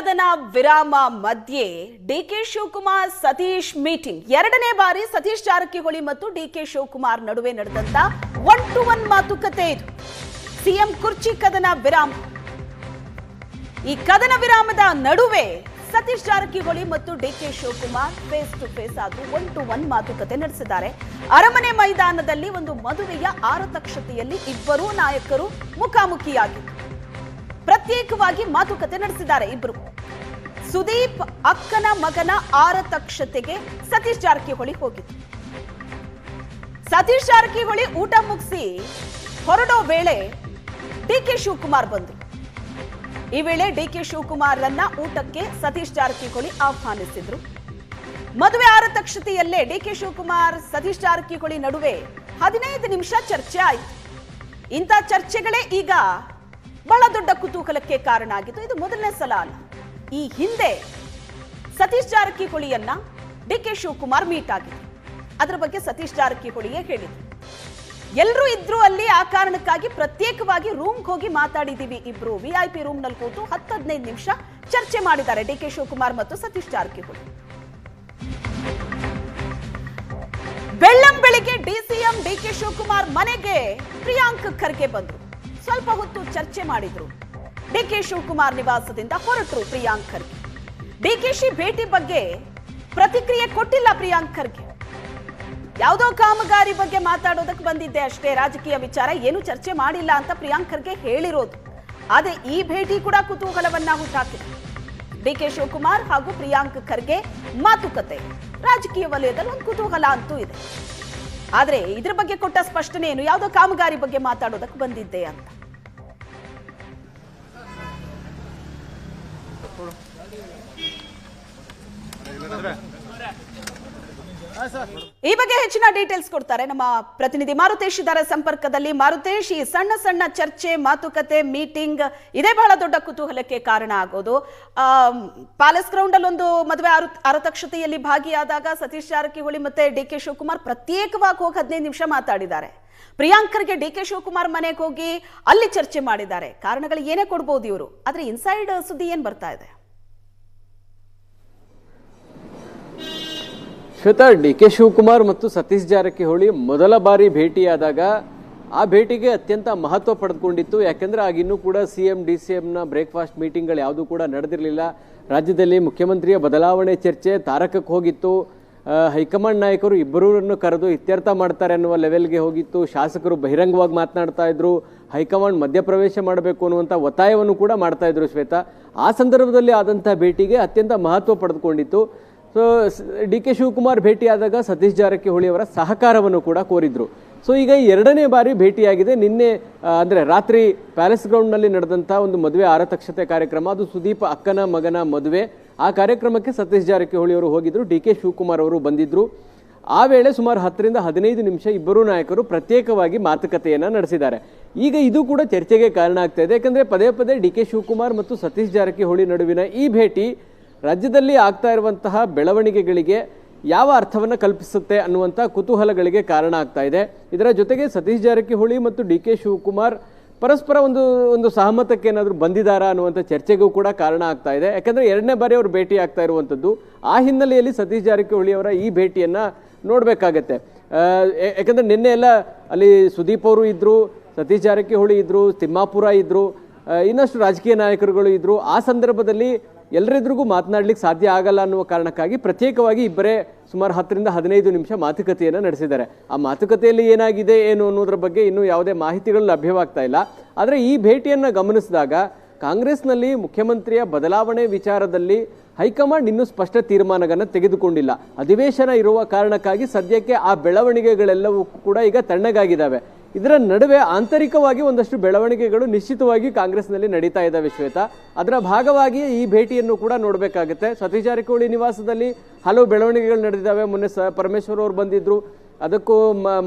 ಕದನ ವಿರಾಮ ಮಧ್ಯೆ ಡಿಕೆ ಶಿವಕುಮಾರ್ ಸತೀಶ್ ಮೀಟಿಂಗ್ ಎರಡನೇ ಬಾರಿ ಸತೀಶ್ ಜಾರಕಿಹೊಳಿ ಮತ್ತು ಡಿಕೆ ಶಿವಕುಮಾರ್ ನಡುವೆ ನಡೆದಂತ 1-to-1 ಮಾತುಕತೆ ಇದು ಸಿಎಂ ಕುರ್ಚಿ ಕದನ ವಿರಾಮ ಈ ಕದನ ವಿರಾಮದ ನಡುವೆ ಸತೀಶ್ ಜಾರಕಿಹೊಳಿ ಮತ್ತು DK Shivakumar face to face ಆಗಿ 1-to-1 ಮಾತುಕತೆ ನಡೆಸಿದ್ದಾರೆ ಅರಮನೆ ಮೈದಾನದಲ್ಲಿ ಒಂದು ಮದುವೆಯ ಆರತಕ್ಷತೆಯಲ್ಲಿ ಇಬ್ಬರೂ ನಾಯಕರು ಮುಖಾಮುಖಿಯಾಗಿದ್ದರು ಪ್ರತ್ಯೇಕವಾಗಿ ಮಾತುಕತೆ ನಡೆಸಿದ್ದಾರೆ ಇಬ್ಬರು ಸುದೀಪ್ ಅಕ್ಕನ ಮಗನ ಆರತಕ್ಷತೆಗೆ ಸತೀಶ್ ಜಾರಕಿಹೊಳಿ ಹೋಗಿದ್ರು ಸತೀಶ್ ಜಾರಕಿಹೊಳಿ ಊಟ ಮುಗಿಸಿ ಹೊರಡೋ ವೇಳೆ ಡಿಕೆ ಶಿವಕುಮಾರ್ ಬಂದರು ಈ ವೇಳೆ ಡಿಕೆ ಶಿವಕುಮಾರ್ರನ್ನ ಊಟಕ್ಕೆ ಸತೀಶ್ ಜಾರಕಿಹೊಳಿ ಆಹ್ವಾನಿಸಿದ್ರು ಮದುವೆ ಆರತಕ್ಷತೆಯಲ್ಲೇ ಡಿಕೆ ಶಿವಕುಮಾರ್ ಸತೀಶ್ ಜಾರಕಿಹೊಳಿ ನಡುವೆ 15 ನಿಮಿಷ ಚರ್ಚೆ ಆಯಿತು ಇಂಥ ಚರ್ಚೆಗಳೇ ಈಗ ಬಹಳ ದೊಡ್ಡ ಕುತೂಹಲಕ್ಕೆ ಕಾರಣ ಆಗಿತ್ತು ಇದು ಮೊದಲನೇ ಸಲ ಅಲ್ಲ ಈ ಹಿಂದೆ ಸತೀಶ್ ಜಾರಕಿಹೊಳಿಯನ್ನ ಡಿಕೆ ಶಿವಕುಮಾರ್ ಮೀಟ್ ಆಗಿದ್ರು ಅದರ ಬಗ್ಗೆ ಸತೀಶ್ ಜಾರಕಿಹೊಳಿಯೇ ಹೇಳಿದ್ರು ಎಲ್ಲರೂ ಇದ್ರು ಅಲ್ಲಿ ಆ ಕಾರಣಕ್ಕಾಗಿ ಪ್ರತ್ಯೇಕವಾಗಿ ರೂಮ್ಗೆ ಹೋಗಿ ಮಾತಾಡಿದೀವಿ ಇಬ್ರು ವಿಐಪಿ ರೂಮ್ ನಲ್ಲಿ ಕೂತು 10-15 ನಿಮಿಷ ಚರ್ಚೆ ಮಾಡಿದ್ದಾರೆ ಡಿಕೆ ಶಿವಕುಮಾರ್ ಮತ್ತು ಸತೀಶ್ ಜಾರಕಿಹೊಳಿ ಬೆಳ್ಳಂಬೆಳಿಗ್ಗೆ ಡಿಸಿಎಂ ಡಿಕೆ ಶಿವಕುಮಾರ್ ಮನೆಗೆ ಪ್ರಿಯಾಂಕ್ ಖರ್ಗೆ ಬಂದ್ರು ಸ್ವಲ್ಪ ಹೊತ್ತು ಚರ್ಚೆ ಮಾಡಿದ್ರು ಡಿಕೆ ಶಿವಕುಮಾರ್ ನಿವಾಸದಿಂದ ಹೊರಟರು ಪ್ರಿಯಾಂಕ್ ಖರ್ಗೆ ಡಿಕೆಶಿ ಭೇಟಿ ಬಗ್ಗೆ ಪ್ರತಿಕ್ರಿಯೆ ಕೊಟ್ಟಿಲ್ಲ ಪ್ರಿಯಾಂಕ್ ಖರ್ಗೆ ಯಾವುದೋ ಕಾಮಗಾರಿ ಬಗ್ಗೆ ಮಾತಾಡೋದಕ್ಕೆ ಬಂದಿದ್ದೆ ಅಷ್ಟೇ ರಾಜಕೀಯ ವಿಚಾರ ಏನು ಚರ್ಚೆ ಮಾಡಿಲ್ಲ ಅಂತ ಪ್ರಿಯಾಂಕ್ ಖರ್ಗೆ ಹೇಳಿರೋದು ಆದ್ರೆ ಈ ಭೇಟಿ ಕೂಡ ಕುತೂಹಲವನ್ನ ಹುಟ್ಟಾಕಿದೆ ಡಿಕೆ ಶಿವಕುಮಾರ್ ಹಾಗೂ ಪ್ರಿಯಾಂಕ್ ಖರ್ಗೆ ಮಾತುಕತೆ ರಾಜಕೀಯ ವಲಯದಲ್ಲಿ ಒಂದು ಕುತೂಹಲ ಅಂತೂ ಇದೆ ಆದ್ರೆ ಇದ್ರ ಬಗ್ಗೆ ಕೊಟ್ಟ ಸ್ಪಷ್ಟನೆ ಏನು ಯಾವುದೋ ಕಾಮಗಾರಿ ಬಗ್ಗೆ ಮಾತಾಡೋದಕ್ಕೆ ಬಂದಿದ್ದೆ ಅಂತ ಈ ಬಗ್ಗೆ ಹೆಚ್ಚಿನ ಡೀಟೇಲ್ಸ್ ಕೊಡ್ತಾರೆ ನಮ್ಮ ಪ್ರತಿನಿಧಿ ಮಾರುತೇಶ್ ಇದ್ದಾರೆ ಸಂಪರ್ಕದಲ್ಲಿ ಮಾರುತೇಶ್ ಈ ಸಣ್ಣ ಸಣ್ಣ ಚರ್ಚೆ ಮಾತುಕತೆ ಮೀಟಿಂಗ್ ಇದೇ ಬಹಳ ದೊಡ್ಡ ಕುತೂಹಲಕ್ಕೆ ಕಾರಣ ಆಗೋದು ಪ್ಯಾಲೇಸ್ ಗ್ರೌಂಡ್ ಅಲ್ಲಿ ಒಂದು ಮದುವೆ ಆರತಕ್ಷತೆಯಲ್ಲಿ ಭಾಗಿಯಾದಾಗ ಸತೀಶ್ ಜಾರಕಿಹೊಳಿ ಮತ್ತೆ ಡಿಕೆ ಶಿವಕುಮಾರ್ ಪ್ರತ್ಯೇಕವಾಗಿ ಹೋಗಿ 15 ನಿಮಿಷ ಮಾತಾಡಿದ್ದಾರೆ ಪ್ರಿಯಾಂಕ್ ಖರ್ಗೆ ಡಿಕೆ ಶಿವಕುಮಾರ್ ಮನೆಗೆ ಹೋಗಿ ಅಲ್ಲಿ ಚರ್ಚೆ ಮಾಡಿದ್ದಾರೆ ಕಾರಣಗಳು ಏನೇ ಕೊಡ್ಬೋದು ಇವರು ಆದ್ರೆ ಇನ್ಸೈಡ್ ಸುದ್ದಿ ಏನ್ ಬರ್ತಾ ಇದೆ ಶ್ವೇತಾ ಡಿಕೆ ಶಿವಕುಮಾರ್ ಮತ್ತು ಸತೀಶ್ ಜಾರಕಿಹೊಳಿ ಮೊದಲ ಬಾರಿ ಭೇಟಿಯಾದಾಗ ಆ ಭೇಟಿಗೆ ಅತ್ಯಂತ ಮಹತ್ವ ಪಡೆದುಕೊಂಡಿತ್ತು ಯಾಕೆಂದ್ರೆ ಆಗಿನ್ನೂ ಕೂಡ ಸಿಎಂ ಡಿಸಿಎಂನ ಬ್ರೇಕ್ಫಾಸ್ಟ್ ಮೀಟಿಂಗ್ಗಳು ಯಾವುದೂ ಕೂಡ ನಡೆದಿರಲಿಲ್ಲ ರಾಜ್ಯದಲ್ಲಿ ಮುಖ್ಯಮಂತ್ರಿಯ ಬದಲಾವಣೆ ಚರ್ಚೆ ತಾರಕಕ್ಕೆ ಹೋಗಿತ್ತು ಹೈಕಮಾಂಡ್ ನಾಯಕರು ಇಬ್ಬರನ್ನು ಕರೆದು ಇತ್ಯರ್ಥ ಮಾಡ್ತಾರೆ ಅನ್ನುವ ಲೆವೆಲ್ಗೆ ಹೋಗಿತ್ತು ಶಾಸಕರು ಬಹಿರಂಗವಾಗಿ ಮಾತನಾಡ್ತಾ ಇದ್ರು ಹೈಕಮಾಂಡ್ ಮಧ್ಯಪ್ರವೇಶ ಮಾಡಬೇಕು ಅನ್ನುವಂಥ ಒತ್ತಾಯವನ್ನು ಕೂಡ ಮಾಡ್ತಾ ಇದ್ರು ಶ್ವೇತಾ ಆ ಸಂದರ್ಭದಲ್ಲಿ ಆದಂಥ ಭೇಟಿಗೆ ಅತ್ಯಂತ ಮಹತ್ವ ಪಡೆದುಕೊಂಡಿತ್ತು ಸೊ ಡಿ ಕೆ ಶಿವಕುಮಾರ್ ಭೇಟಿಯಾದಾಗ ಸತೀಶ್ ಜಾರಕಿಹೊಳಿ ಅವರ ಸಹಕಾರವನ್ನು ಕೂಡ ಕೋರಿದ್ರು ಸೊ ಈಗ ಎರಡನೇ ಬಾರಿ ಭೇಟಿಯಾಗಿದೆ ನಿನ್ನೆ ಅಂದರೆ ರಾತ್ರಿ ಪ್ಯಾಲೇಸ್ ಗ್ರೌಂಡ್ನಲ್ಲಿ ನಡೆದಂಥ ಒಂದು ಮದುವೆ ಆರತಕ್ಷತೆ ಕಾರ್ಯಕ್ರಮ ಅದು ಸುದೀಪ್ ಅಕ್ಕನ ಮಗನ ಮದುವೆ ಆ ಕಾರ್ಯಕ್ರಮಕ್ಕೆ ಸತೀಶ್ ಜಾರಕಿಹೊಳಿ ಅವರು ಹೋಗಿದ್ರು ಡಿ ಕೆ ಶಿವಕುಮಾರ್ ಅವರು ಬಂದಿದ್ರು ಆ ವೇಳೆ ಸುಮಾರು 10-15 ನಿಮಿಷ ಇಬ್ಬರೂ ನಾಯಕರು ಪ್ರತ್ಯೇಕವಾಗಿ ಮಾತುಕತೆಯನ್ನು ನಡೆಸಿದ್ದಾರೆ ಈಗ ಇದು ಕೂಡ ಚರ್ಚೆಗೆ ಕಾರಣ ಆಗ್ತಾ ಇದೆ ಯಾಕಂದರೆ ಪದೇ ಪದೇ ಡಿ ಕೆ ಶಿವಕುಮಾರ್ ಮತ್ತು ಸತೀಶ್ ಜಾರಕಿಹೊಳಿ ನಡುವಿನ ಈ ಭೇಟಿ ರಾಜ್ಯದಲ್ಲಿ ಆಗ್ತಾ ಇರುವಂತಹ ಬೆಳವಣಿಗೆಗಳಿಗೆ ಯಾವ ಅರ್ಥವನ್ನು ಕಲ್ಪಿಸುತ್ತೆ ಅನ್ನುವಂಥ ಕುತೂಹಲಗಳಿಗೆ ಕಾರಣ ಆಗ್ತಾ ಇದೆ ಇದರ ಜೊತೆಗೆ ಸತೀಶ್ ಜಾರಕಿಹೊಳಿ ಮತ್ತು ಡಿ ಕೆ ಶಿವಕುಮಾರ್ ಪರಸ್ಪರ ಒಂದು ಸಹಮತಕ್ಕೆ ಏನಾದರೂ ಬಂದಿದ್ದಾರಾ ಅನ್ನುವಂಥ ಚರ್ಚೆಗೂ ಕೂಡ ಕಾರಣ ಆಗ್ತಾ ಇದೆ ಯಾಕಂದರೆ ಎರಡನೇ ಬಾರಿ ಅವರು ಭೇಟಿ ಆಗ್ತಾ ಇರುವಂಥದ್ದು ಆ ಹಿನ್ನೆಲೆಯಲ್ಲಿ ಸತೀಶ್ ಜಾರಕಿಹೊಳಿ ಅವರ ಈ ಭೇಟಿಯನ್ನು ನೋಡಬೇಕಾಗತ್ತೆ ಯಾಕಂದರೆ ನಿನ್ನೆ ಎಲ್ಲ ಅಲ್ಲಿ ಸುದೀಪ್ ಅವರು ಇದ್ದರು ಸತೀಶ್ ಜಾರಕಿಹೊಳಿ ಇದ್ದರು ತಿಮ್ಮಾಪುರ ಇದ್ದರು ಇನ್ನಷ್ಟು ರಾಜಕೀಯ ನಾಯಕರುಗಳು ಇದ್ದರು ಆ ಸಂದರ್ಭದಲ್ಲಿ ಎಲ್ಲರೆದುರಿಗೂ ಮಾತನಾಡಲಿಕ್ಕೆ ಸಾಧ್ಯ ಆಗಲ್ಲ ಅನ್ನುವ ಕಾರಣಕ್ಕಾಗಿ ಪ್ರತ್ಯೇಕವಾಗಿ ಇಬ್ಬರೇ ಸುಮಾರು 10-15 ನಿಮಿಷ ಮಾತುಕತೆಯನ್ನು ನಡೆಸಿದ್ದಾರೆ ಆ ಮಾತುಕತೆಯಲ್ಲಿ ಏನಾಗಿದೆ ಏನು ಅನ್ನೋದ್ರ ಬಗ್ಗೆ ಇನ್ನೂ ಯಾವುದೇ ಮಾಹಿತಿಗಳು ಲಭ್ಯವಾಗ್ತಾ ಇಲ್ಲ ಆದರೆ ಈ ಭೇಟಿಯನ್ನು ಗಮನಿಸಿದಾಗ ಕಾಂಗ್ರೆಸ್ನಲ್ಲಿ ಮುಖ್ಯಮಂತ್ರಿಯ ಬದಲಾವಣೆ ವಿಚಾರದಲ್ಲಿ ಹೈಕಮಾಂಡ್ ಇನ್ನೂ ಸ್ಪಷ್ಟ ತೀರ್ಮಾನಗಳನ್ನು ತೆಗೆದುಕೊಂಡಿಲ್ಲ ಅಧಿವೇಶನ ಇರುವ ಕಾರಣಕ್ಕಾಗಿ ಸದ್ಯಕ್ಕೆ ಆ ಬೆಳವಣಿಗೆಗಳೆಲ್ಲವೂ ಕೂಡ ಈಗ ತಣ್ಣಗಾಗಿದ್ದಾವೆ ಇದರ ನಡುವೆ ಆಂತರಿಕವಾಗಿ ಒಂದಷ್ಟು ಬೆಳವಣಿಗೆಗಳು ನಿಶ್ಚಿತವಾಗಿ ಕಾಂಗ್ರೆಸ್ನಲ್ಲಿ ನಡೀತಾ ಇದ್ದಾವೆ ಶ್ವೇತಾ ಅದರ ಭಾಗವಾಗಿ ಈ ಭೇಟಿಯನ್ನು ಕೂಡ ನೋಡಬೇಕಾಗುತ್ತೆ ಸತೀಶ್ ಜಾರಕಿಹೊಳಿ ನಿವಾಸದಲ್ಲಿ ಹಲವು ಬೆಳವಣಿಗೆಗಳು ನಡೆದಿದ್ದಾವೆ ಮೊನ್ನೆ ಪರಮೇಶ್ವರ್ ಅವರು ಬಂದಿದ್ರು ಅದಕ್ಕೂ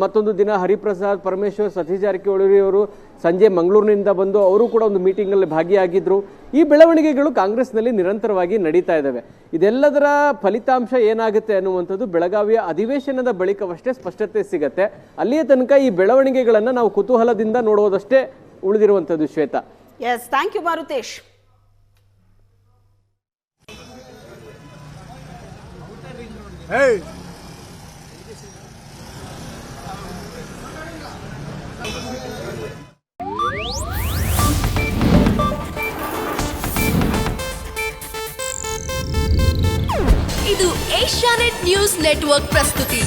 ಮತ್ತೊಂದು ದಿನ ಹರಿಪ್ರಸಾದ್ ಪರಮೇಶ್ವರ್ ಸತೀಶ್ ಜಾರಕಿಹೊಳಿ ಅವರು ಸಂಜೆ ಮಂಗಳೂರಿನಿಂದ ಬಂದು ಅವರು ಕೂಡ ಒಂದು ಮೀಟಿಂಗ್ನಲ್ಲಿ ಭಾಗಿಯಾಗಿದ್ರು ಈ ಬೆಳವಣಿಗೆಗಳು ಕಾಂಗ್ರೆಸ್ನಲ್ಲಿ ನಿರಂತರವಾಗಿ ನಡೀತಾ ಇದ್ದಾವೆ ಇದೆಲ್ಲದರ ಫಲಿತಾಂಶ ಏನಾಗುತ್ತೆ ಅನ್ನುವಂಥದ್ದು ಬೆಳಗಾವಿಯ ಅಧಿವೇಶನದ ಬಳಿಕವಷ್ಟೇ ಸ್ಪಷ್ಟತೆ ಸಿಗತ್ತೆ ಅಲ್ಲಿಯ ತನಕ ಈ ಬೆಳವಣಿಗೆಗಳನ್ನು ನಾವು ಕುತೂಹಲದಿಂದ ನೋಡುವುದಷ್ಟೇ ಉಳಿದಿರುವಂಥದ್ದು Shweta S thank you Marutesh ಇದು ಏಷ್ಯಾನೆಟ್ ನ್ಯೂಸ್ ನೆಟ್ವರ್ಕ್ ಪ್ರಸ್ತುತಿ.